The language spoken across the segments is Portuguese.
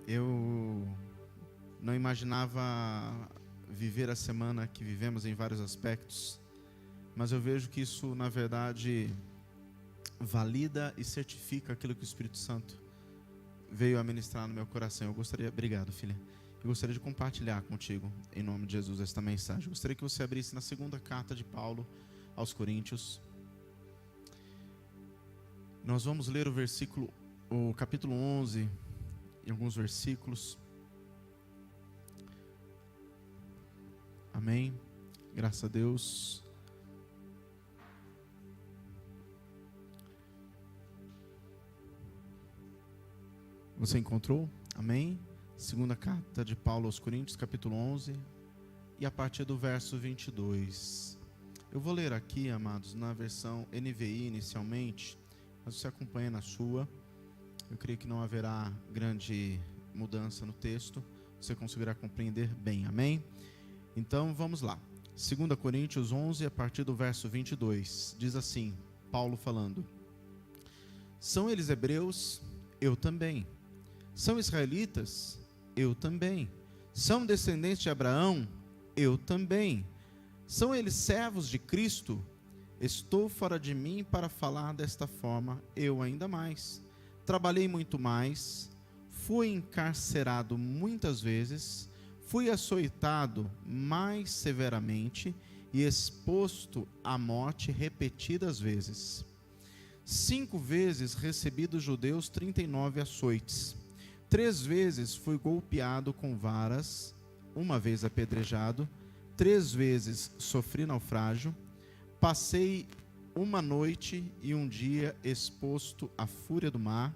Eu não imaginava viver a semana que vivemos em vários aspectos, mas eu vejo que isso, na verdade, valida e certifica aquilo que o Espírito Santo veio a ministrar no meu coração. Obrigado, filha. Eu gostaria de compartilhar contigo, em nome de Jesus, esta mensagem. Eu gostaria que você abrisse na segunda carta de Paulo aos Coríntios. Nós vamos ler o capítulo 11, em alguns versículos. Amém. Graças a Deus. Você encontrou? Amém. Segunda carta de Paulo aos Coríntios, capítulo 11, e a partir do verso 22. Eu vou ler aqui, amados, na versão NVI inicialmente, mas você acompanha na sua. Eu creio que não haverá grande mudança no texto, você conseguirá compreender bem, amém? Então vamos lá. 2 Coríntios 11, a partir do verso 22, diz assim, Paulo falando: São eles hebreus? Eu também. São israelitas? Eu também. São descendentes de Abraão? Eu também. São eles servos de Cristo? Estou fora de mim para falar desta forma, eu ainda mais. Trabalhei muito mais, fui encarcerado muitas vezes, fui açoitado mais severamente e exposto à morte repetidas vezes. 5 vezes recebi dos judeus 39 açoites. 3 vezes fui golpeado com varas, 1 vez apedrejado, 3 vezes sofri naufrágio, passei 1 noite e 1 dia exposto à fúria do mar,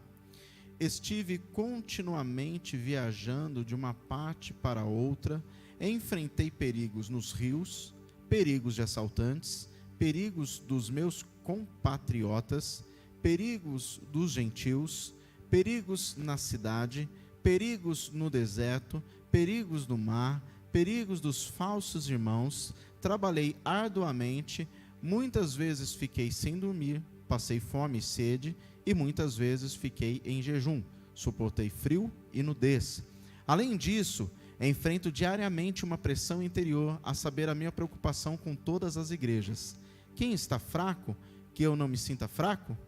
estive continuamente viajando de uma parte para outra, enfrentei perigos nos rios, perigos de assaltantes, perigos dos meus compatriotas, perigos dos gentios, perigos na cidade, perigos no deserto, perigos no mar, perigos dos falsos irmãos. Trabalhei arduamente, muitas vezes fiquei sem dormir, passei fome e sede, e muitas vezes fiquei em jejum, suportei frio e nudez. Além disso, enfrento diariamente uma pressão interior, a saber, a minha preocupação com todas as igrejas. Quem está fraco, que eu não me sinta fraco?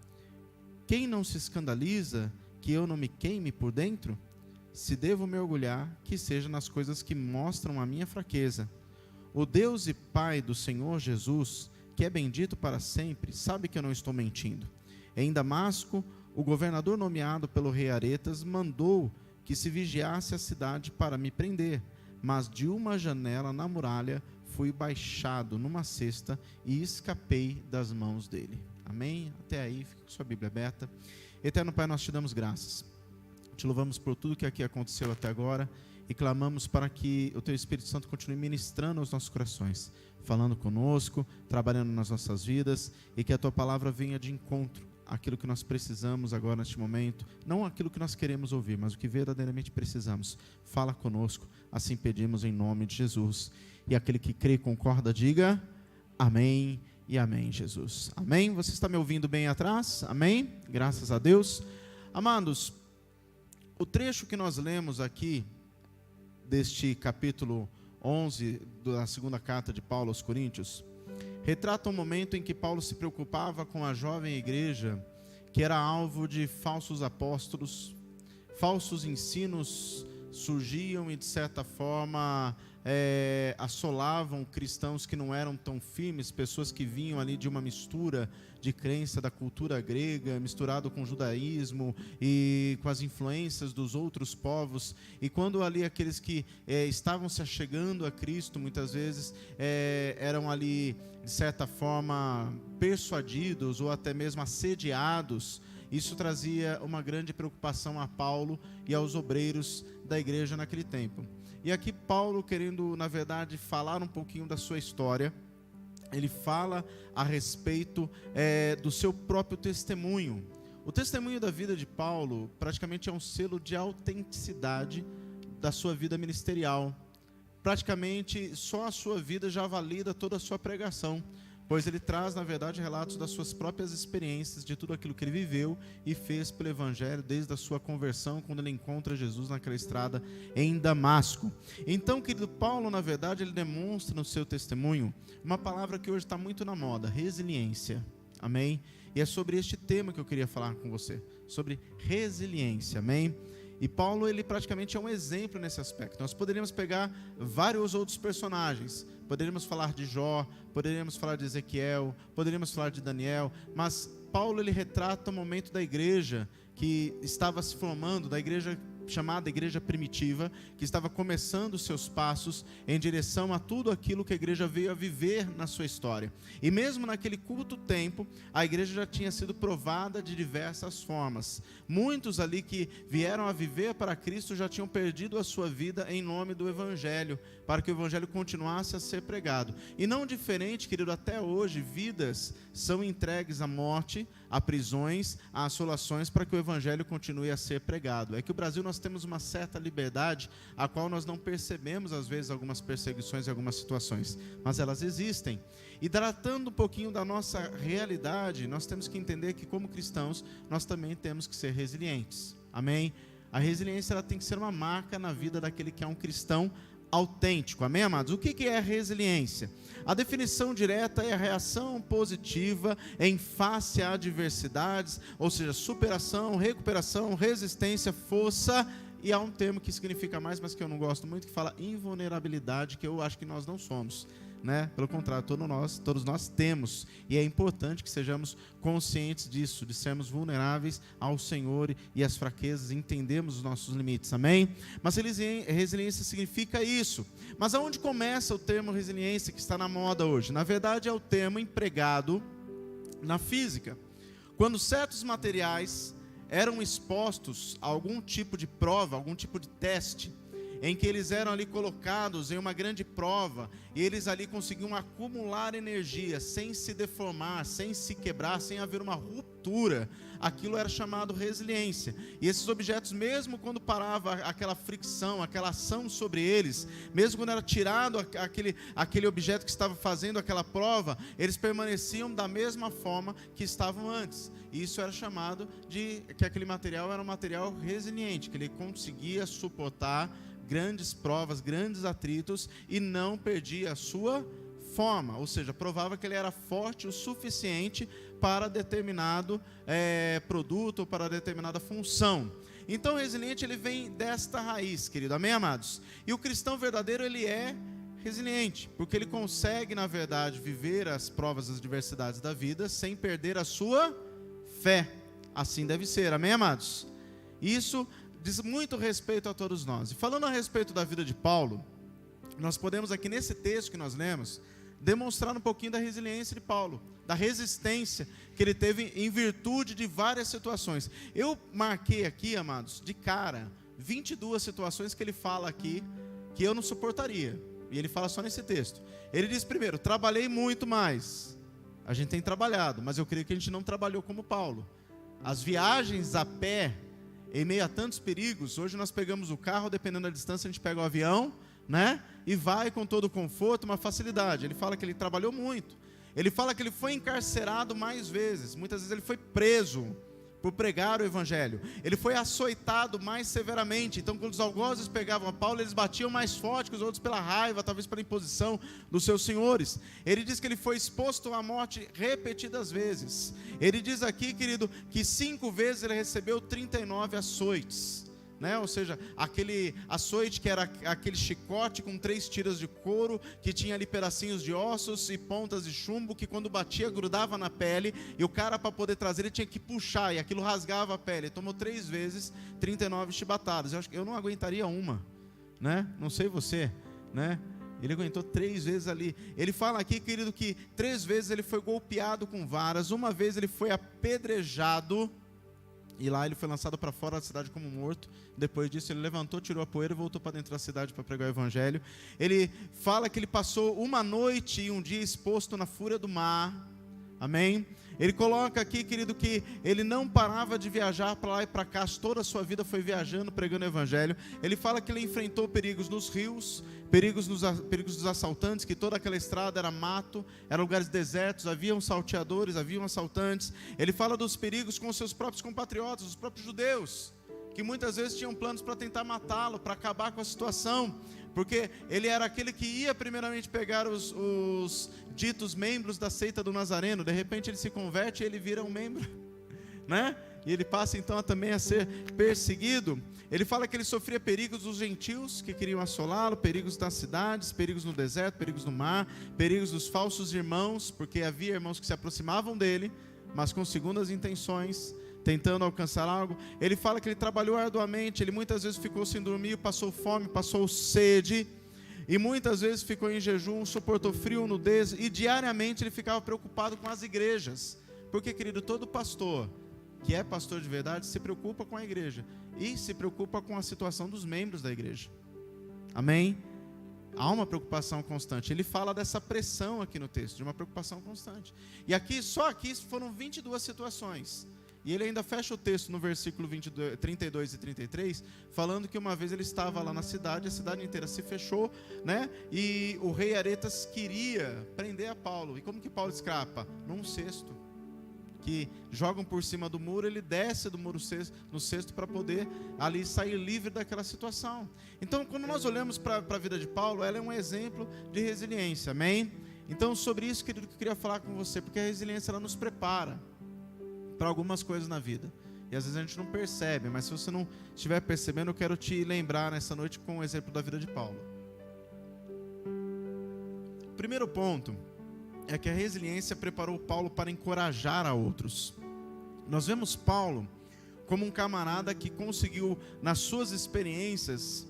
Quem não se escandaliza, que eu não me queime por dentro? Se devo me orgulhar, que seja nas coisas que mostram a minha fraqueza. O Deus e Pai do Senhor Jesus, que é bendito para sempre, sabe que eu não estou mentindo. Em Damasco, o governador nomeado pelo rei Aretas mandou que se vigiasse a cidade para me prender, mas de uma janela na muralha fui baixado numa cesta e escapei das mãos dele. Amém? Até aí, fica com sua Bíblia aberta. Eterno Pai, nós te damos graças. Te louvamos por tudo que aqui aconteceu até agora e clamamos para que o Teu Espírito Santo continue ministrando aos nossos corações, falando conosco, trabalhando nas nossas vidas, e que a Tua palavra venha de encontro àquilo que nós precisamos agora neste momento, não aquilo que nós queremos ouvir, mas o que verdadeiramente precisamos. Fala conosco, assim pedimos em nome de Jesus. E aquele que crê e concorda, diga amém e amém, Jesus. Amém? Você está me ouvindo bem atrás? Amém? Graças a Deus. Amados, o trecho que nós lemos aqui, deste capítulo 11, da segunda carta de Paulo aos Coríntios, retrata um momento em que Paulo se preocupava com a jovem igreja, que era alvo de falsos apóstolos, falsos ensinos surgiam e de certa forma assolavam cristãos que não eram tão firmes, pessoas que vinham ali de uma mistura de crença da cultura grega, misturado com o judaísmo e com as influências dos outros povos. E quando ali aqueles que estavam se achegando a Cristo, muitas vezes eram ali de certa forma persuadidos ou até mesmo assediados, isso trazia uma grande preocupação a Paulo e aos obreiros da igreja naquele tempo. E aqui Paulo, querendo, na verdade, falar um pouquinho da sua história, ele fala a respeito do seu próprio testemunho. O testemunho da vida de Paulo praticamente é um selo de autenticidade da sua vida ministerial. Praticamente só a sua vida já valida toda a sua pregação, pois ele traz, na verdade, relatos das suas próprias experiências, de tudo aquilo que ele viveu e fez pelo Evangelho, desde a sua conversão, quando ele encontra Jesus naquela estrada em Damasco. Então, querido, Paulo, na verdade, ele demonstra no seu testemunho uma palavra que hoje está muito na moda: resiliência. Amém? E é sobre este tema que eu queria falar com você, sobre resiliência. Amém? E Paulo, ele praticamente é um exemplo nesse aspecto. Nós poderíamos pegar vários outros personagens. Poderíamos falar de Jó, poderíamos falar de Ezequiel, poderíamos falar de Daniel. Mas Paulo, ele retrata o momento da igreja que estava se formando, da igreja chamada igreja primitiva, que estava começando os seus passos em direção a tudo aquilo que a igreja veio a viver na sua história. E mesmo naquele curto tempo, a igreja já tinha sido provada de diversas formas. Muitos ali que vieram a viver para Cristo já tinham perdido a sua vida em nome do Evangelho, para que o Evangelho continuasse a ser pregado. E não diferente, querido, até hoje, vidas são entregues à morte, a prisões, a assolações, para que o Evangelho continue a ser pregado. É que o Brasil, nós temos uma certa liberdade, a qual nós não percebemos, às vezes, algumas perseguições em algumas situações, mas elas existem. E tratando um pouquinho da nossa realidade, nós temos que entender que, como cristãos, nós também temos que ser resilientes. Amém? A resiliência, ela tem que ser uma marca na vida daquele que é um cristão autêntico. Amém, amados? O que é resiliência? A definição direta é a reação positiva em face a adversidades, ou seja, superação, recuperação, resistência, força, e há um termo que significa mais, mas que eu não gosto muito, que fala invulnerabilidade, que eu acho que nós não somos, né? Pelo contrário, todos nós temos, e é importante que sejamos conscientes disso, de sermos vulneráveis ao Senhor e às fraquezas, e entendemos os nossos limites, amém? Mas resiliência significa isso. Mas aonde começa o termo resiliência que está na moda hoje? Na verdade, é o termo empregado na física, quando certos materiais eram expostos a algum tipo de prova, algum tipo de teste, em que eles eram ali colocados em uma grande prova, e eles ali conseguiam acumular energia, sem se deformar, sem se quebrar, sem haver uma ruptura. Aquilo era chamado resiliência. E esses objetos, mesmo quando parava aquela fricção, aquela ação sobre eles, mesmo quando era tirado aquele objeto que estava fazendo aquela prova, eles permaneciam da mesma forma que estavam antes. E isso era chamado de que aquele material era um material resiliente, que ele conseguia suportar grandes provas, grandes atritos, e não perdia a sua forma, ou seja, provava que ele era forte o suficiente para determinado produto ou para determinada função. Então o resiliente, ele vem desta raiz, querido, amém, amados? E o cristão verdadeiro, ele é resiliente, porque ele consegue, na verdade, viver as provas, as adversidades da vida, sem perder a sua fé. Assim deve ser, amém, amados? Isso diz muito respeito a todos nós. E falando a respeito da vida de Paulo, nós podemos aqui nesse texto que nós lemos, demonstrar um pouquinho da resiliência de Paulo, da resistência que ele teve em virtude de várias situações. Eu marquei aqui, amados, de cara, 22 situações que ele fala aqui, que eu não suportaria. E ele fala só nesse texto. Ele diz primeiro, trabalhei muito mais. A gente tem trabalhado, mas eu creio que a gente não trabalhou como Paulo. As viagens a pé, em meio a tantos perigos, hoje nós pegamos o carro, dependendo da distância, a gente pega o avião, né? E vai com todo o conforto, uma facilidade. Ele fala que ele trabalhou muito. Ele fala que ele foi encarcerado mais vezes. Muitas vezes ele foi preso por pregar o Evangelho. Ele foi açoitado mais severamente. Então, quando os algozes pegavam a Paulo, eles batiam mais forte que os outros pela raiva, talvez pela imposição dos seus senhores. Ele diz que ele foi exposto à morte repetidas vezes. Ele diz aqui, querido, que 5 vezes ele recebeu 39 açoites. Né? Ou seja, aquele açoite que era aquele chicote com 3 tiras de couro, que tinha ali pedacinhos de ossos e pontas de chumbo, que quando batia grudava na pele, e o cara, para poder trazer, ele tinha que puxar, e aquilo rasgava a pele. Ele tomou 3 vezes 39 chibatadas. Eu acho que eu não aguentaria uma, né? Não sei você, né? Ele aguentou 3 vezes ali. Ele fala aqui, querido, que 3 vezes ele foi golpeado com varas, 1 vez ele foi apedrejado, e lá ele foi lançado para fora da cidade como morto. Depois disso ele levantou, tirou a poeira e voltou para dentro da cidade para pregar o Evangelho. Ele fala que ele passou 1 noite e 1 dia exposto na fúria do mar. Amém? Ele coloca aqui, querido, que ele não parava de viajar para lá e para cá, toda a sua vida foi viajando, pregando o evangelho. Ele fala que ele enfrentou perigos nos rios, perigos dos assaltantes, que toda aquela estrada era mato, eram lugares desertos, haviam salteadores, haviam assaltantes. Ele fala dos perigos com os seus próprios compatriotas, os próprios judeus, que muitas vezes tinham planos para tentar matá-lo, para acabar com a situação, porque ele era aquele que ia primeiramente pegar os ditos membros da seita do Nazareno. De repente ele se converte e ele vira um membro, né? E ele passa então também a ser perseguido. Ele fala que ele sofria perigos dos gentios que queriam assolá-lo, perigos das cidades, perigos no deserto, perigos no mar, perigos dos falsos irmãos, porque havia irmãos que se aproximavam dele, mas com segundas intenções, tentando alcançar algo. Ele fala que ele trabalhou arduamente, ele muitas vezes ficou sem dormir, passou fome, passou sede, e muitas vezes ficou em jejum, suportou frio, nudez, e diariamente ele ficava preocupado com as igrejas, porque, querido, todo pastor que é pastor de verdade se preocupa com a igreja, e se preocupa com a situação dos membros da igreja, amém? Há uma preocupação constante. Ele fala dessa pressão aqui no texto, de uma preocupação constante, e aqui, só aqui foram 22 situações. E ele ainda fecha o texto no versículo 32 e 33, falando que uma vez ele estava lá na cidade, a cidade inteira se fechou, né? E o rei Aretas queria prender a Paulo. E como que Paulo escapa? Num cesto, que jogam por cima do muro, ele desce do muro no cesto para poder ali sair livre daquela situação. Então, quando nós olhamos para a vida de Paulo, ela é um exemplo de resiliência, amém? Então, sobre isso, querido, que eu queria falar com você, porque a resiliência, ela nos prepara para algumas coisas na vida, e às vezes a gente não percebe, mas se você não estiver percebendo, eu quero te lembrar nessa noite com o exemplo da vida de Paulo. O primeiro ponto é que a resiliência preparou Paulo para encorajar a outros. Nós vemos Paulo como um camarada que conseguiu, nas suas experiências,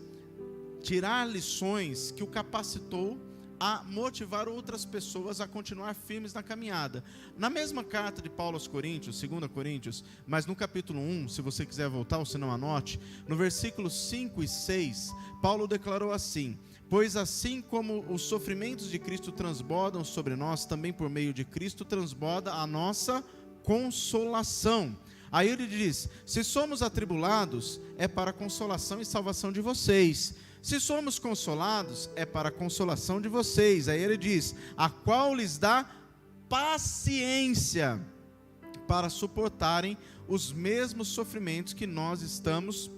tirar lições que o capacitou a motivar outras pessoas a continuar firmes na caminhada. Na mesma carta de Paulo aos Coríntios, 2 Coríntios, mas no capítulo 1, se você quiser voltar ou se não anote, no versículos 5 e 6, Paulo declarou assim: pois assim como os sofrimentos de Cristo transbordam sobre nós, também por meio de Cristo transborda a nossa consolação. Aí ele diz: se somos atribulados, é para a consolação e salvação de vocês. Se somos consolados, é para a consolação de vocês. Aí ele diz: a qual lhes dá paciência para suportarem os mesmos sofrimentos que nós estamos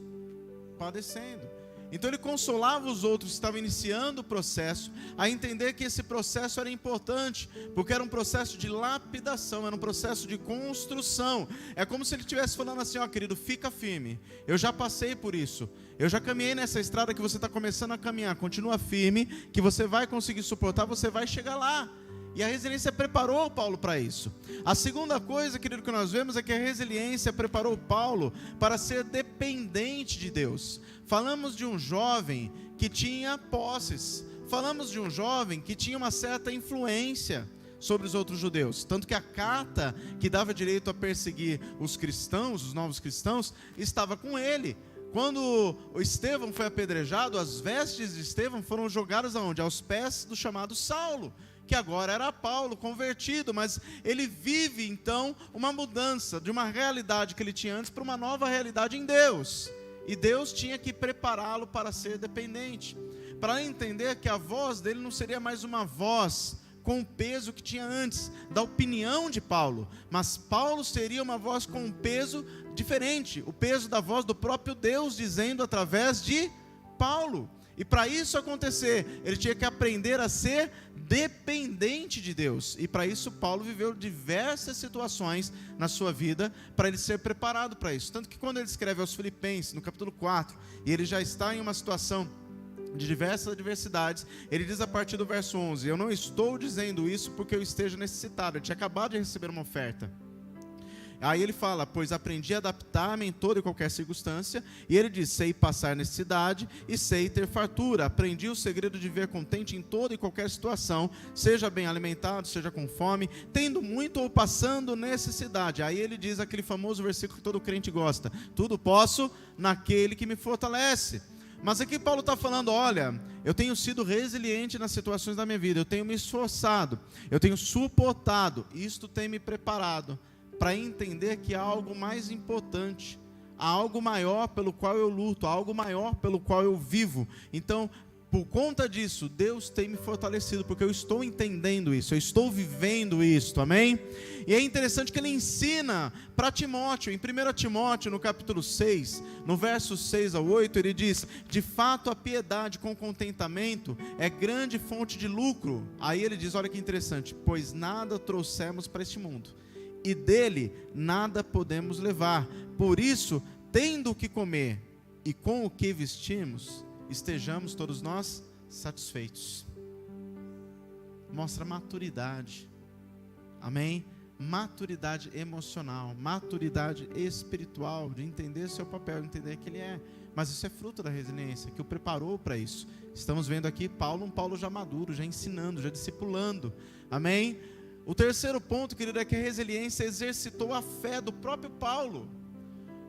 padecendo. Então ele consolava os outros que estavam iniciando o processo, a entender que esse processo era importante, porque era um processo de lapidação, era um processo de construção. É como se ele estivesse falando assim: ó, querido, fica firme, eu já passei por isso, eu já caminhei nessa estrada que você está começando a caminhar, continua firme, que você vai conseguir suportar, você vai chegar lá. E a resiliência preparou Paulo para isso. A segunda coisa, querido, que nós vemos é que a resiliência preparou Paulo para ser dependente de Deus. Falamos de um jovem que tinha posses. Falamos de um jovem que tinha uma certa influência sobre os outros judeus. Tanto que a carta que dava direito a perseguir os cristãos, os novos cristãos, estava com ele. Quando o Estevão foi apedrejado, as vestes de Estevão foram jogadas aonde? Aos pés do chamado Saulo, que agora era Paulo, convertido, mas ele vive então uma mudança de uma realidade que ele tinha antes para uma nova realidade em Deus, e Deus tinha que prepará-lo para ser dependente, para entender que a voz dele não seria mais uma voz com o peso que tinha antes, da opinião de Paulo, mas Paulo seria uma voz com um peso diferente, o peso da voz do próprio Deus, dizendo através de Paulo. E para isso acontecer, ele tinha que aprender a ser dependente de Deus. E para isso Paulo viveu diversas situações na sua vida, para ele ser preparado para isso. Tanto que quando ele escreve aos Filipenses, no capítulo 4, e ele já está em uma situação de diversas adversidades, ele diz a partir do verso 11: eu não estou dizendo isso porque eu esteja necessitado. Ele tinha acabado de receber uma oferta. Aí ele fala: pois aprendi a adaptar-me em toda e qualquer circunstância. E ele diz: sei passar necessidade e sei ter fartura. Aprendi o segredo de viver contente em toda e qualquer situação, seja bem alimentado, seja com fome, tendo muito ou passando necessidade. Aí ele diz aquele famoso versículo que todo crente gosta: tudo posso naquele que me fortalece. Mas aqui Paulo está falando: olha, eu tenho sido resiliente nas situações da minha vida, eu tenho me esforçado, eu tenho suportado, isto tem me preparado para entender que há algo mais importante, há algo maior pelo qual eu luto, há algo maior pelo qual eu vivo. Então, por conta disso, Deus tem me fortalecido, porque eu estou entendendo isso, eu estou vivendo isso, amém? E é interessante que ele ensina para Timóteo, em 1 Timóteo, no capítulo 6, no verso 6 ao 8, ele diz: de fato a piedade com contentamento é grande fonte de lucro. Aí ele diz, olha que interessante, pois nada trouxemos para este mundo, e dele nada podemos levar, por isso, tendo o que comer e com o que vestimos, estejamos todos nós satisfeitos. Mostra maturidade, amém? Maturidade emocional, maturidade espiritual, de entender seu papel, de entender que ele é. Mas isso é fruto da resiliência, que o preparou para isso. Estamos vendo aqui um Paulo já maduro, já ensinando, já discipulando, amém? O terceiro ponto, querido, é que a resiliência exercitou a fé do próprio Paulo.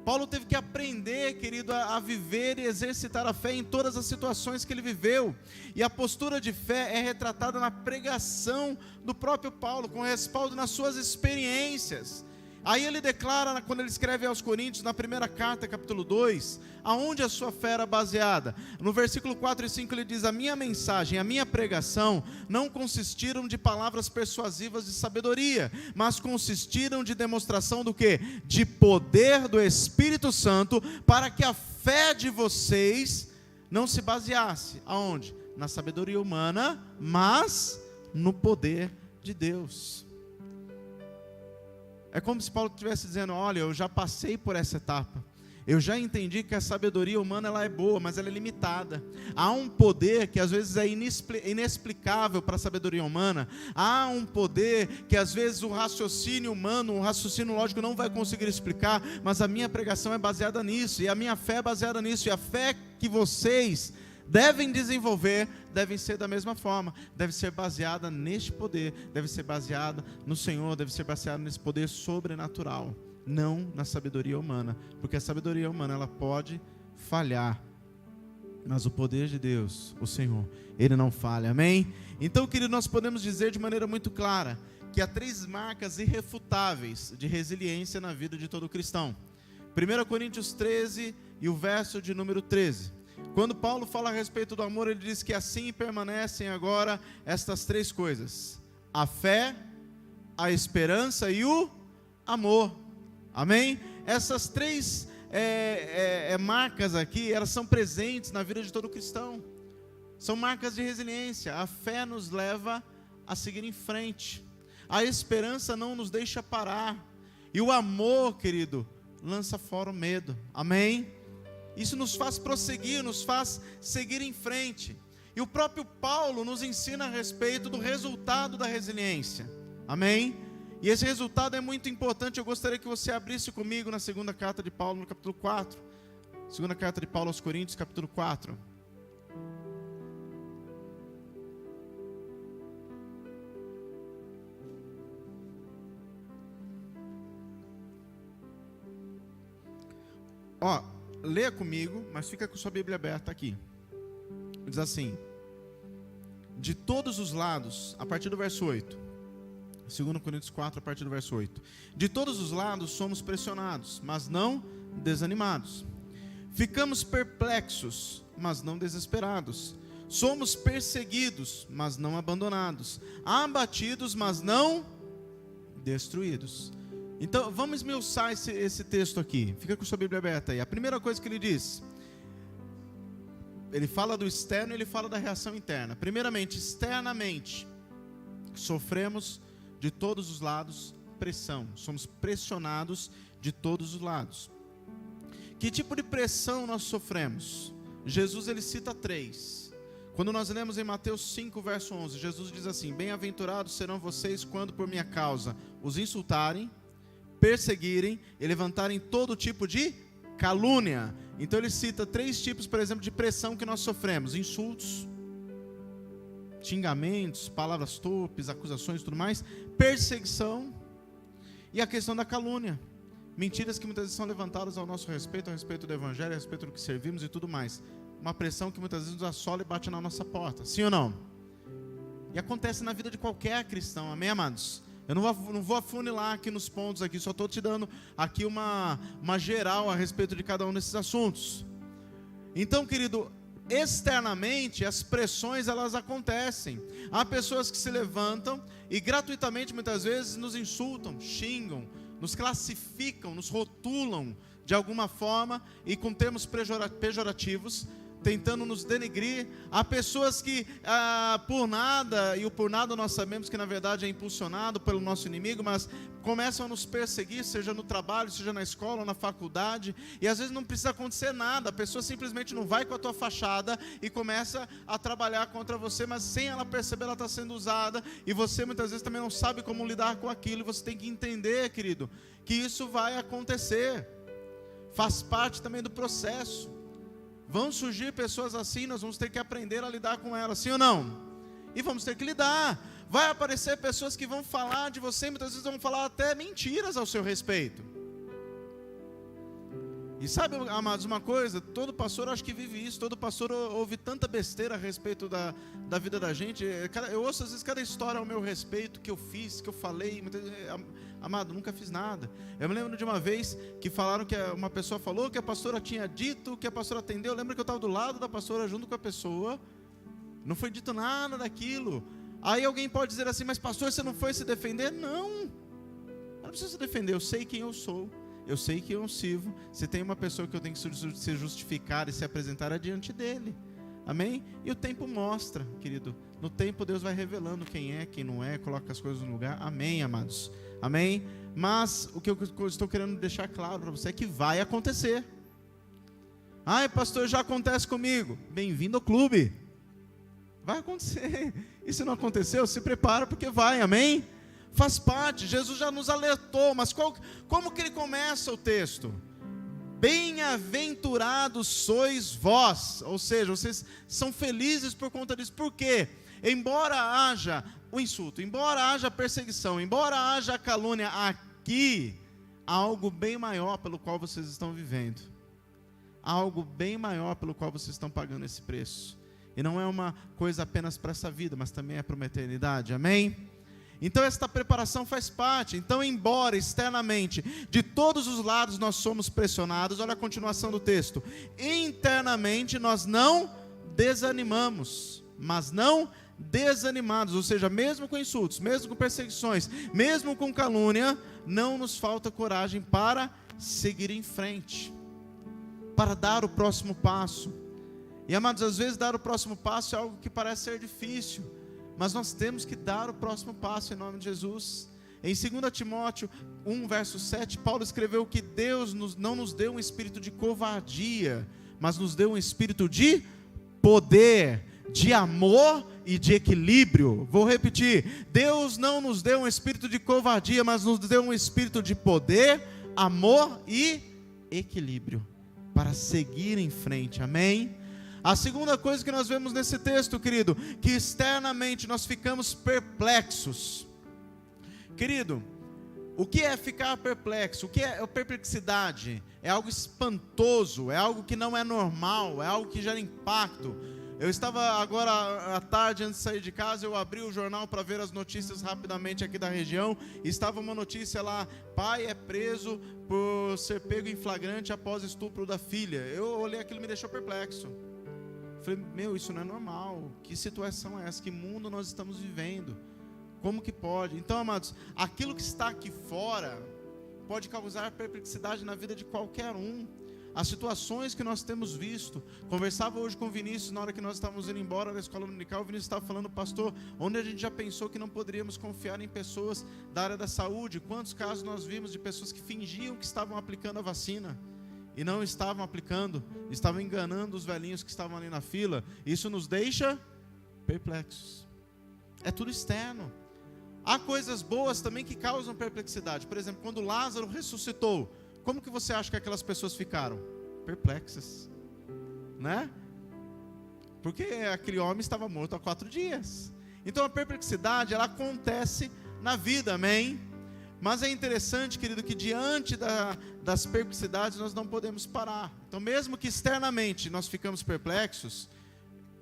Paulo teve que aprender, querido, a viver e exercitar a fé em todas as situações que ele viveu. E a postura de fé é retratada na pregação do próprio Paulo, com respaldo nas suas experiências. Aí ele declara, quando ele escreve aos Coríntios, na primeira carta, capítulo 2, aonde a sua fé era baseada. No versículo 4 e 5 ele diz: a minha mensagem, a minha pregação não consistiram de palavras persuasivas de sabedoria, mas consistiram de demonstração do quê? De poder do Espírito Santo, para que a fé de vocês não se baseasse, aonde? Na sabedoria humana, mas no poder de Deus. É como se Paulo estivesse dizendo: olha, eu já passei por essa etapa, eu já entendi que a sabedoria humana ela é boa, mas ela é limitada. Há um poder que às vezes é inexplicável para a sabedoria humana. Há um poder que às vezes o raciocínio humano, o raciocínio lógico não vai conseguir explicar, mas a minha pregação é baseada nisso, e a minha fé é baseada nisso, e a fé que vocês devem desenvolver, devem ser da mesma forma, deve ser baseada neste poder, deve ser baseada no Senhor, deve ser baseada nesse poder sobrenatural, não na sabedoria humana, porque a sabedoria humana ela pode falhar, mas o poder de Deus, o Senhor, Ele não falha, amém? Então, querido, nós podemos dizer de maneira muito clara, que há 3 marcas irrefutáveis de resiliência na vida de todo cristão. 1 Coríntios 13 e o verso de número 13. Quando Paulo fala a respeito do amor, ele diz que assim permanecem agora estas 3 coisas: a fé, a esperança e o amor, amém? Essas 3 marcas aqui, elas são presentes na vida de todo cristão, são marcas de resiliência. A fé nos leva a seguir em frente, a esperança não nos deixa parar, e o amor, querido, lança fora o medo, amém? Isso nos faz prosseguir, nos faz seguir em frente. E o próprio Paulo nos ensina a respeito do resultado da resiliência. Amém? E esse resultado é muito importante. Eu gostaria que você abrisse comigo na segunda carta de Paulo, no capítulo 4. Segunda carta de Paulo aos Coríntios, capítulo 4. Leia comigo, mas fica com sua Bíblia aberta aqui. Diz assim: de todos os lados, a partir do verso 8, 2 Coríntios 4, a partir do verso 8. De todos os lados somos pressionados, mas não desanimados. Ficamos perplexos, mas não desesperados. Somos perseguidos, mas não abandonados. Abatidos, mas não destruídos. Então, vamos esmiuçar esse texto aqui. Fica com sua Bíblia aberta aí. A primeira coisa que ele diz, ele fala do externo e ele fala da reação interna. Primeiramente, externamente, sofremos de todos os lados pressão. Somos pressionados de todos os lados. Que tipo de pressão nós sofremos? Jesus, ele cita 3. Quando nós lemos em Mateus 5, verso 11, Jesus diz assim: bem-aventurados serão vocês quando por minha causa os insultarem, perseguirem e levantarem todo tipo de calúnia. Então ele cita 3 tipos, por exemplo, de pressão que nós sofremos: insultos, xingamentos, palavras torpes, acusações e tudo mais, perseguição e a questão da calúnia, mentiras que muitas vezes são levantadas ao nosso respeito, a respeito do evangelho, a respeito do que servimos e tudo mais. uma pressão que muitas vezes nos assola e bate na nossa porta. Sim ou não? E acontece na vida de qualquer cristão, amém, amados? Eu não vou afunilar aqui nos pontos, aqui, só estou te dando aqui uma geral a respeito de cada um desses assuntos. Então, querido, externamente as pressões elas acontecem. Há pessoas que se levantam e gratuitamente muitas vezes nos insultam, xingam, nos classificam, nos rotulam de alguma forma e com termos pejorativos, tentando nos denegrir. Há pessoas que por nada, e o por nada nós sabemos que na verdade é impulsionado pelo nosso inimigo, mas começam a nos perseguir, seja no trabalho, seja na escola ou na faculdade, e às vezes não precisa acontecer nada, a pessoa simplesmente não vai com a tua fachada e começa a trabalhar contra você, mas sem ela perceber ela está sendo usada, e você muitas vezes também não sabe como lidar com aquilo, e você tem que entender, querido, que isso vai acontecer, faz parte também do processo. Vão surgir pessoas assim, nós vamos ter que aprender a lidar com elas, sim ou não? E vamos ter que lidar. Vai aparecer pessoas que vão falar de você, muitas vezes vão falar até mentiras ao seu respeito. E sabe, amados, uma coisa, todo pastor acho que vive isso, todo pastor ouve tanta besteira a respeito da vida da gente. Eu ouço às vezes cada história ao meu respeito, que eu fiz, que eu falei, amado, nunca fiz nada. Eu me lembro de uma vez que falaram que uma pessoa falou que a pastora tinha dito, que a pastora atendeu. Eu lembro que eu estava do lado da pastora junto com a pessoa, não foi dito nada daquilo. Aí alguém pode dizer assim, mas pastor, você não foi se defender? Não, eu não preciso se defender, eu sei quem eu sou. Eu sei que eu sirvo. Se tem uma pessoa que eu tenho que se justificar e se apresentar adiante dele, amém? E o tempo mostra, querido. No tempo Deus vai revelando quem é, quem não é, coloca as coisas no lugar, amém, amados, amém? Mas o que eu estou querendo deixar claro para você é que vai acontecer. Ai, pastor, já acontece comigo. Bem-vindo ao clube. Vai acontecer. E se não aconteceu, se prepara porque vai, amém? Faz parte, Jesus já nos alertou, mas como que ele começa o texto? Bem-aventurados sois vós, ou seja, vocês são felizes por conta disso. Por quê? Embora haja o insulto, embora haja perseguição, embora haja calúnia, aqui há algo bem maior pelo qual vocês estão vivendo. Há algo bem maior pelo qual vocês estão pagando esse preço. E não é uma coisa apenas para essa vida, mas também é para uma eternidade, amém? Então esta preparação faz parte. Então, embora externamente de todos os lados nós somos pressionados, olha a continuação do texto, internamente nós não desanimamos, mas não desanimados, ou seja, mesmo com insultos, mesmo com perseguições, mesmo com calúnia, não nos falta coragem para seguir em frente, para dar o próximo passo. E amados, às vezes dar o próximo passo é algo que parece ser difícil, mas nós temos que dar o próximo passo em nome de Jesus. Em 2 Timóteo 1, verso 7, Paulo escreveu que Deus não nos deu um espírito de covardia, mas nos deu um espírito de poder, de amor e de equilíbrio. Vou repetir, Deus não nos deu um espírito de covardia, mas nos deu um espírito de poder, amor e equilíbrio, para seguir em frente, amém? A segunda coisa que nós vemos nesse texto, querido, que externamente nós ficamos perplexos. Querido, o que é ficar perplexo? O que é perplexidade? É algo espantoso, é algo que não é normal, é algo que gera impacto. Eu estava agora à tarde, antes de sair de casa, eu abri o jornal para ver as notícias rapidamente aqui da região, e estava uma notícia lá, pai é preso por ser pego em flagrante após estupro da filha. Eu olhei aquilo e me deixou perplexo. Falei, isso não é normal, que situação é essa, que mundo nós estamos vivendo, como que pode? Então, amados, aquilo que está aqui fora pode causar perplexidade na vida de qualquer um. As situações que nós temos visto, conversava hoje com o Vinícius, na hora que nós estávamos indo embora da escola dominical, o Vinícius estava falando, pastor, onde a gente já pensou que não poderíamos confiar em pessoas da área da saúde, quantos casos nós vimos de pessoas que fingiam que estavam aplicando a vacina, e não estavam aplicando, estavam enganando os velhinhos que estavam ali na fila. Isso nos deixa perplexos. É tudo externo. Há coisas boas também que causam perplexidade. Por exemplo, quando Lázaro ressuscitou, como que você acha que aquelas pessoas ficaram? Perplexas, né? Porque aquele homem estava morto há 4 dias. Então a perplexidade, ela acontece na vida, amém? Mas é interessante, querido, que diante das perplexidades nós não podemos parar. Então, mesmo que externamente nós ficamos perplexos,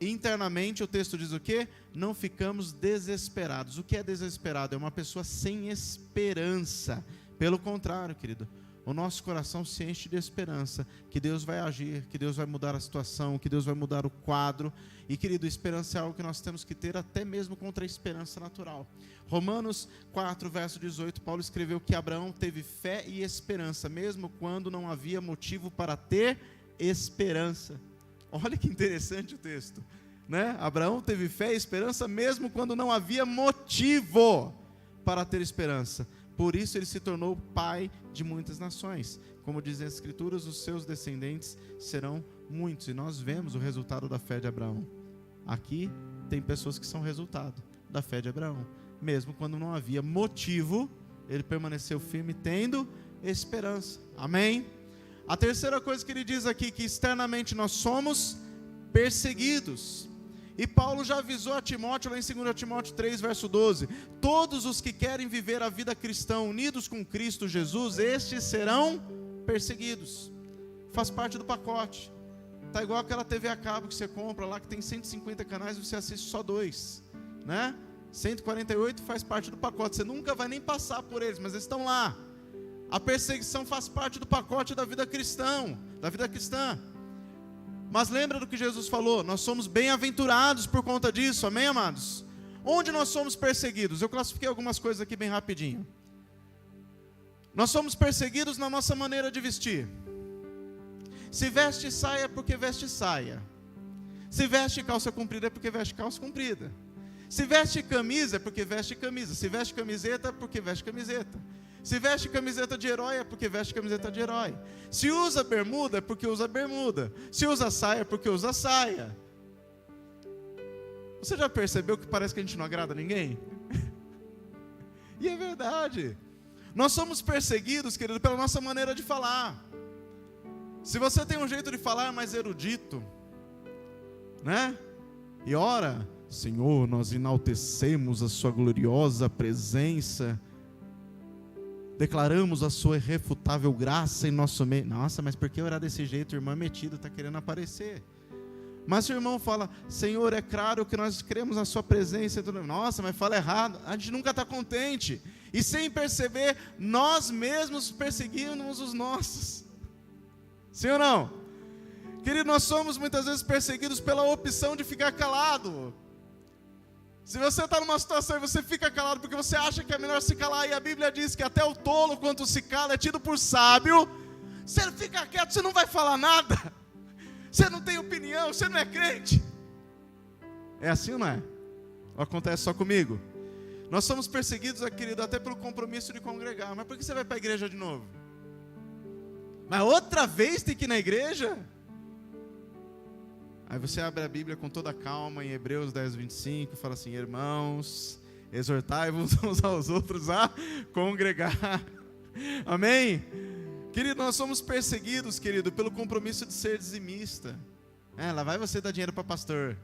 internamente o texto diz o quê? Não ficamos desesperados. O que é desesperado? É uma pessoa sem esperança. Pelo contrário, querido, o nosso coração se enche de esperança, que Deus vai agir, que Deus vai mudar a situação, que Deus vai mudar o quadro. E, querido, esperança é algo que nós temos que ter até mesmo contra a esperança natural. Romanos 4, verso 18, Paulo escreveu que Abraão teve fé e esperança, mesmo quando não havia motivo para ter esperança. Olha que interessante o texto, né? Abraão teve fé e esperança, mesmo quando não havia motivo para ter esperança. Por isso ele se tornou pai de muitas nações. Como dizem as Escrituras, os seus descendentes serão muitos. E nós vemos o resultado da fé de Abraão. Aqui tem pessoas que são resultado da fé de Abraão. Mesmo quando não havia motivo, ele permaneceu firme, tendo esperança. Amém? A terceira coisa que ele diz aqui, que externamente nós somos perseguidos. E Paulo já avisou a Timóteo, lá em 2 Timóteo 3, verso 12, todos os que querem viver a vida cristã unidos com Cristo Jesus, estes serão perseguidos. Faz parte do pacote. Está igual aquela TV a cabo que você compra lá, que tem 150 canais e você assiste só 2, né? 148 faz parte do pacote, você nunca vai nem passar por eles, mas eles estão lá. A perseguição faz parte do pacote da vida cristã, Mas lembra do que Jesus falou? Nós somos bem-aventurados por conta disso, amém, amados? Onde nós somos perseguidos? Eu classifiquei algumas coisas aqui bem rapidinho. Nós somos perseguidos na nossa maneira de vestir. Se veste saia é porque veste saia. Se veste calça comprida é porque veste calça comprida. Se veste camisa é porque veste camisa. Se veste camiseta é porque veste camiseta. Se veste camiseta de herói é porque veste camiseta de herói. Se usa bermuda é porque usa bermuda. Se usa saia é porque usa saia. Você já percebeu que parece que a gente não agrada a ninguém? E é verdade. Nós somos perseguidos, querido, pela nossa maneira de falar. Se você tem um jeito de falar mais erudito, né? E ora, Senhor, nós enaltecemos a sua gloriosa presença, declaramos a sua irrefutável graça em nosso meio. Nossa, mas por que orar desse jeito? O irmão metido está querendo aparecer. Mas se o irmão fala, Senhor, é claro que nós cremos na sua presença. Nossa, mas fala errado. A gente nunca está contente. E sem perceber, nós mesmos perseguimos os nossos. Sim ou não? Querido, nós somos muitas vezes perseguidos pela opção de ficar calado. Se você está numa situação e você fica calado porque você acha que é melhor se calar, e a Bíblia diz que até o tolo, quando se cala, é tido por sábio. Você fica quieto, você não vai falar nada. Você não tem opinião, você não é crente. É assim ou não é? Ou acontece só comigo? Nós somos perseguidos, querido, até pelo compromisso de congregar. Mas por que você vai para a igreja de novo? Mas outra vez tem que ir na igreja? Aí você abre a Bíblia com toda a calma em Hebreus 10, 25 e fala assim, irmãos, exortai-vos uns aos outros a congregar. Amém? Querido, nós somos perseguidos, querido, pelo compromisso de ser dizimista. Lá vai você dar dinheiro para pastor.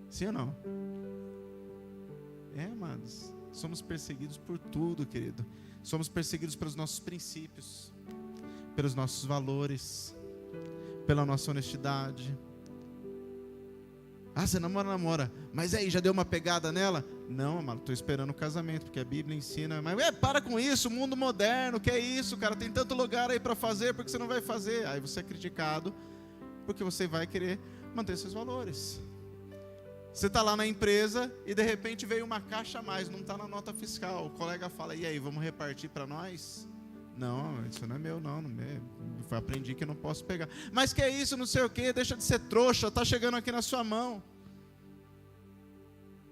Sim ou não? Amados, somos perseguidos por tudo, querido. Somos perseguidos pelos nossos princípios, pelos nossos valores, pela nossa honestidade. Você namora, mas aí, já deu uma pegada nela? Não, amado, estou esperando o casamento, porque a Bíblia ensina. Mas para com isso, mundo moderno, que é isso, cara, tem tanto lugar aí para fazer, porque você não vai fazer? Aí você é criticado, porque você vai querer manter seus valores. Você está lá na empresa e de repente veio uma caixa a mais, não está na nota fiscal. O colega fala, e aí, vamos repartir para nós? Não, isso não é meu, não. Eu aprendi que eu não posso pegar. Mas que é isso, não sei o que, deixa de ser trouxa, está chegando aqui na sua mão.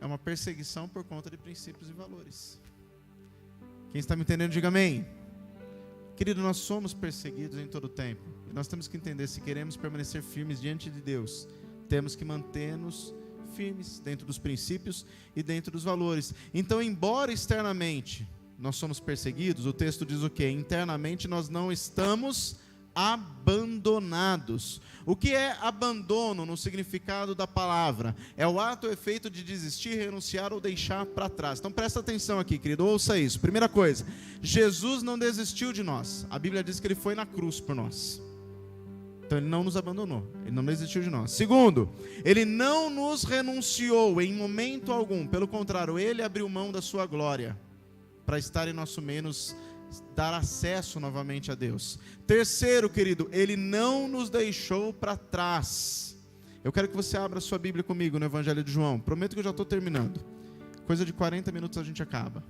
É uma perseguição por conta de princípios e valores. Quem está me entendendo, diga amém. Querido, nós somos perseguidos em todo o tempo. E nós temos que entender, se queremos permanecer firmes diante de Deus, temos que manter-nos firmes dentro dos princípios e dentro dos valores. Então, embora externamente nós somos perseguidos, o texto diz o quê? Internamente nós não estamos abandonados. O que é abandono no significado da palavra? É o ato ou efeito de desistir, renunciar ou deixar para trás. Então presta atenção aqui, querido, ouça isso. Primeira coisa, Jesus não desistiu de nós. A Bíblia diz que Ele foi na cruz por nós. Então Ele não nos abandonou, Ele não desistiu de nós. Segundo, Ele não nos renunciou em momento algum. Pelo contrário, Ele abriu mão da sua glória para estar em nosso meio, nos dar acesso novamente a Deus. Terceiro, querido, Ele não nos deixou para trás. Eu quero que você abra a sua Bíblia comigo no Evangelho de João. Prometo que eu já estou terminando. Coisa de 40 minutos a gente acaba.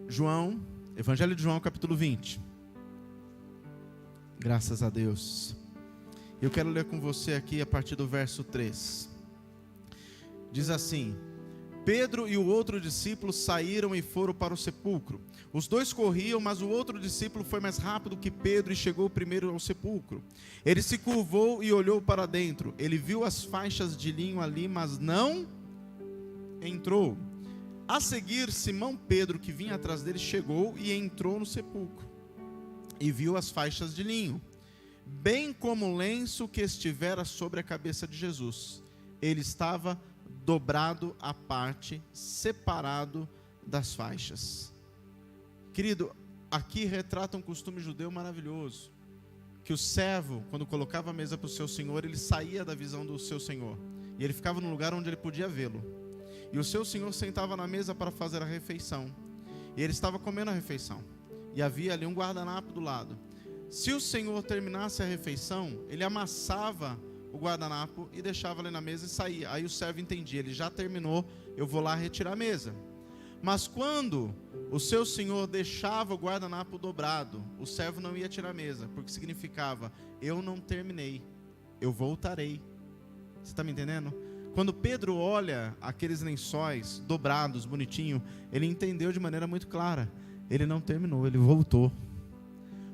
João, Evangelho de João, capítulo 20. Graças a Deus. Eu quero ler com você aqui a partir do verso 3. Diz assim: Pedro e o outro discípulo saíram e foram para o sepulcro. Os dois corriam, mas o outro discípulo foi mais rápido que Pedro e chegou primeiro ao sepulcro. Ele se curvou e olhou para dentro. Ele viu as faixas de linho ali, mas não entrou. A seguir, Simão Pedro, que vinha atrás dele, chegou e entrou no sepulcro. E viu as faixas de linho, bem como o lenço que estivera sobre a cabeça de Jesus. Ele estava dobrado à parte, separado das faixas. Querido, aqui retrata um costume judeu maravilhoso, que o servo, quando colocava a mesa para o seu senhor, ele saía da visão do seu senhor, e ele ficava no lugar onde ele podia vê-lo. E o seu senhor sentava na mesa para fazer a refeição, e ele estava comendo a refeição, e havia ali um guardanapo do lado. Se o senhor terminasse a refeição, ele amassava o guardanapo e deixava ali na mesa e saía. Aí o servo entendia, ele já terminou, eu vou lá retirar a mesa. Mas quando o seu senhor deixava o guardanapo dobrado, o servo não ia tirar a mesa, porque significava, eu não terminei, eu voltarei. Você está me entendendo? Quando Pedro olha aqueles lençóis dobrados, bonitinho, ele entendeu de maneira muito clara, ele não terminou, ele voltou.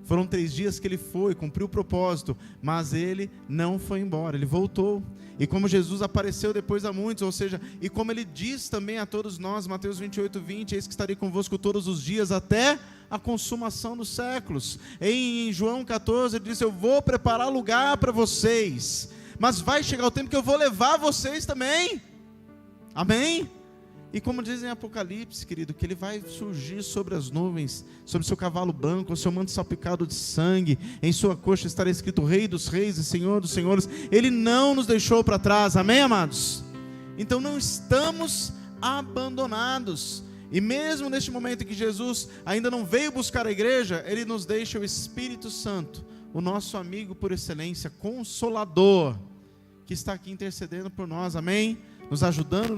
Foram 3 dias que ele foi, cumpriu o propósito, mas ele não foi embora, ele voltou. E como Jesus apareceu depois a muitos, ou seja, e como ele diz também a todos nós, Mateus 28:20, eis que estarei convosco todos os dias até a consumação dos séculos. Em João 14 ele disse, eu vou preparar lugar para vocês, mas vai chegar o tempo que eu vou levar vocês também. Amém? E como diz em Apocalipse, querido, que ele vai surgir sobre as nuvens, sobre seu cavalo branco, o seu manto salpicado de sangue, em sua coxa estará escrito Rei dos Reis e Senhor dos Senhores. Ele não nos deixou para trás, amém, amados? Então não estamos abandonados. E mesmo neste momento em que Jesus ainda não veio buscar a igreja, Ele nos deixa o Espírito Santo, o nosso amigo por excelência, consolador, que está aqui intercedendo por nós, amém? Nos ajudando,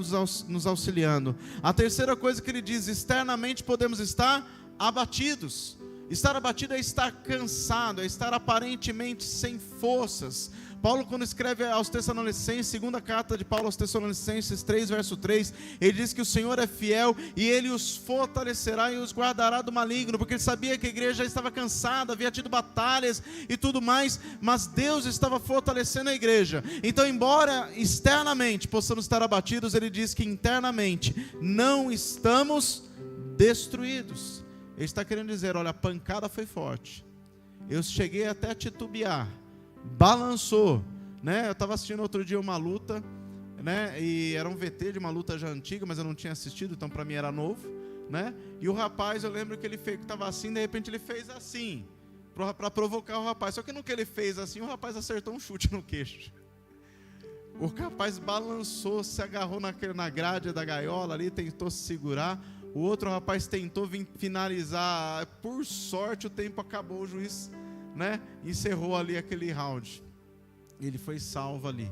nos auxiliando. A terceira coisa que ele diz, externamente podemos estar abatidos. Estar abatido é estar cansado, é estar aparentemente sem forças. Paulo, quando escreve aos Tessalonicenses, segunda carta de Paulo aos Tessalonicenses 3, verso 3, ele diz que o Senhor é fiel e Ele os fortalecerá e os guardará do maligno, porque ele sabia que a igreja já estava cansada, havia tido batalhas e tudo mais, mas Deus estava fortalecendo a igreja. Então, embora externamente possamos estar abatidos, ele diz que internamente não estamos destruídos. Ele está querendo dizer, olha, a pancada foi forte, eu cheguei até a titubear, balançou, né? Eu estava assistindo outro dia uma luta, né? E era um VT de uma luta já antiga, mas eu não tinha assistido, então para mim era novo, né? E o rapaz, eu lembro que ele estava assim, de repente ele fez assim, para provocar o rapaz. Só que no que ele fez assim, o rapaz acertou um chute no queixo. O rapaz balançou, se agarrou na grade da gaiola ali, tentou se segurar. O outro rapaz tentou finalizar. Por sorte o tempo acabou, o juiz, né, encerrou ali aquele round. Ele foi salvo ali.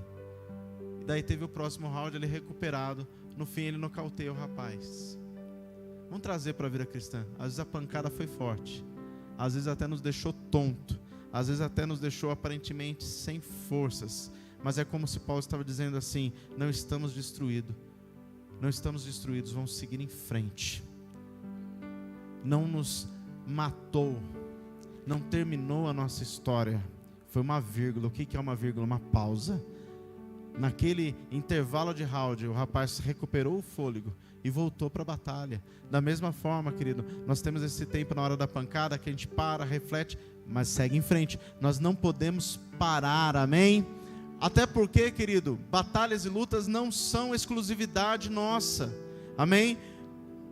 E daí teve o próximo round, ele recuperado. No fim ele nocauteia o rapaz. Vamos trazer para a vida cristã. Às vezes a pancada foi forte, às vezes até nos deixou tonto, às vezes até nos deixou aparentemente sem forças. Mas é como se Paulo estava dizendo assim, não estamos destruídos. Não estamos destruídos, vamos seguir em frente. Não nos matou, não terminou a nossa história. Foi uma vírgula. O que é uma vírgula? Uma pausa. Naquele intervalo de round, o rapaz recuperou o fôlego e voltou para a batalha. Da mesma forma, querido, nós temos esse tempo na hora da pancada que a gente para, reflete, mas segue em frente. Nós não podemos parar, amém? Até porque, querido, batalhas e lutas não são exclusividade nossa, amém?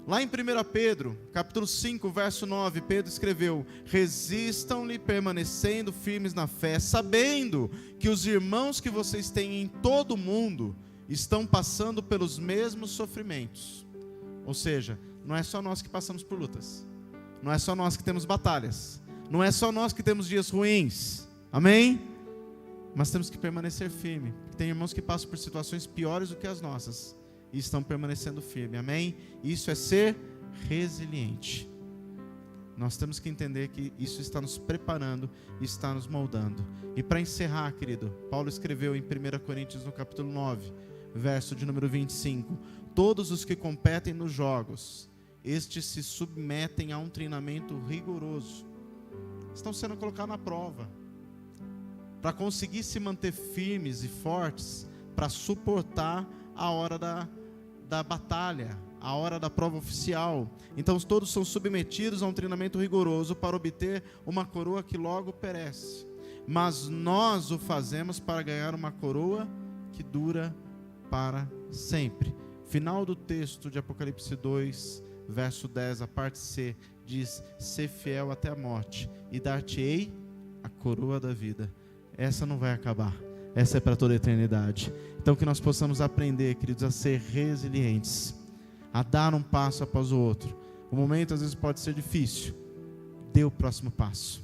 Lá em 1 Pedro, capítulo 5, verso 9, Pedro escreveu: resistam-lhe permanecendo firmes na fé, sabendo que os irmãos que vocês têm em todo o mundo estão passando pelos mesmos sofrimentos. Ou seja, não é só nós que passamos por lutas, não é só nós que temos batalhas, não é só nós que temos dias ruins, amém? Mas temos que permanecer firme. Tem irmãos que passam por situações piores do que as nossas e estão permanecendo firmes, amém? Isso é ser resiliente. Nós temos que entender que isso está nos preparando, está nos moldando. E para encerrar, querido, Paulo escreveu em 1 Coríntios no capítulo 9, verso de número 25: todos os que competem nos jogos, estes se submetem a um treinamento rigoroso, estão sendo colocados na prova, para conseguir se manter firmes e fortes, para suportar a hora da batalha, a hora da prova oficial. Então todos são submetidos a um treinamento rigoroso para obter uma coroa que logo perece, mas nós o fazemos para ganhar uma coroa que dura para sempre. Final do texto de Apocalipse 2, verso 10, a parte C, diz: ser fiel até a morte e dar-te-ei a coroa da vida. Essa não vai acabar, essa é para toda a eternidade. Então que nós possamos aprender, queridos, a ser resilientes, a dar um passo após o outro. O momento às vezes pode ser difícil, dê o próximo passo,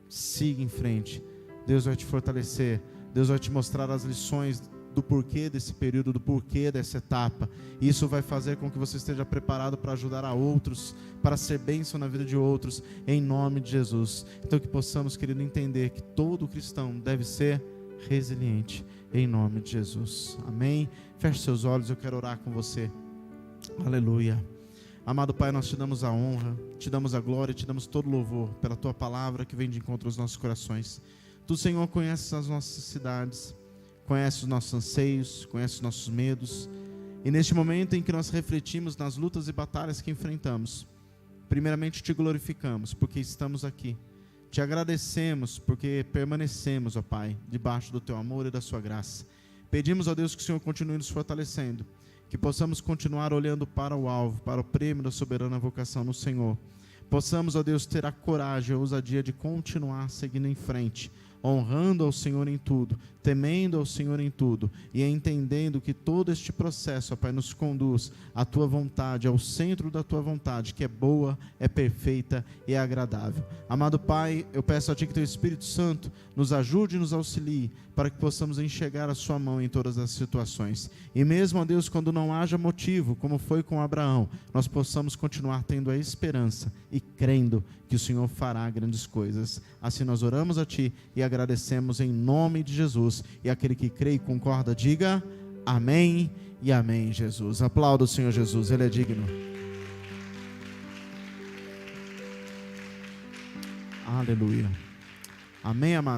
siga em frente. Deus vai te fortalecer, Deus vai te mostrar as lições do porquê desse período, do porquê dessa etapa. Isso vai fazer com que você esteja preparado para ajudar a outros, para ser bênção na vida de outros, em nome de Jesus. Então que possamos, querido, entender que todo cristão deve ser resiliente, em nome de Jesus, amém? Feche seus olhos, eu quero orar com você. Aleluia. Amado Pai, nós te damos a honra, te damos a glória, te damos todo louvor pela tua palavra que vem de encontro aos nossos corações. Tu, Senhor, conheces as nossas necessidades, conheces os nossos anseios, conheces os nossos medos, e neste momento em que nós refletimos nas lutas e batalhas que enfrentamos, primeiramente te glorificamos porque estamos aqui. Te agradecemos porque permanecemos, ó Pai, debaixo do Teu amor e da Sua graça. Pedimos, ó Deus, que o Senhor continue nos fortalecendo, que possamos continuar olhando para o alvo, para o prêmio da soberana vocação no Senhor. Possamos, ó Deus, ter a coragem e a ousadia de continuar seguindo em frente, honrando ao Senhor em tudo, temendo ao Senhor em tudo, e entendendo que todo este processo, ó Pai, nos conduz à Tua vontade, ao centro da Tua vontade, que é boa, é perfeita e é agradável. Amado Pai, eu peço a Ti que Teu Espírito Santo nos ajude e nos auxilie, para que possamos enxergar a Sua mão em todas as situações. E mesmo, ó Deus, quando não haja motivo, como foi com Abraão, nós possamos continuar tendo a esperança e crendo que o Senhor fará grandes coisas. Assim nós oramos a Ti e agradecemos em nome de Jesus. E aquele que crê e concorda, diga amém e amém, Jesus. Aplauda o Senhor Jesus, Ele é digno. Aleluia. Amém, amado.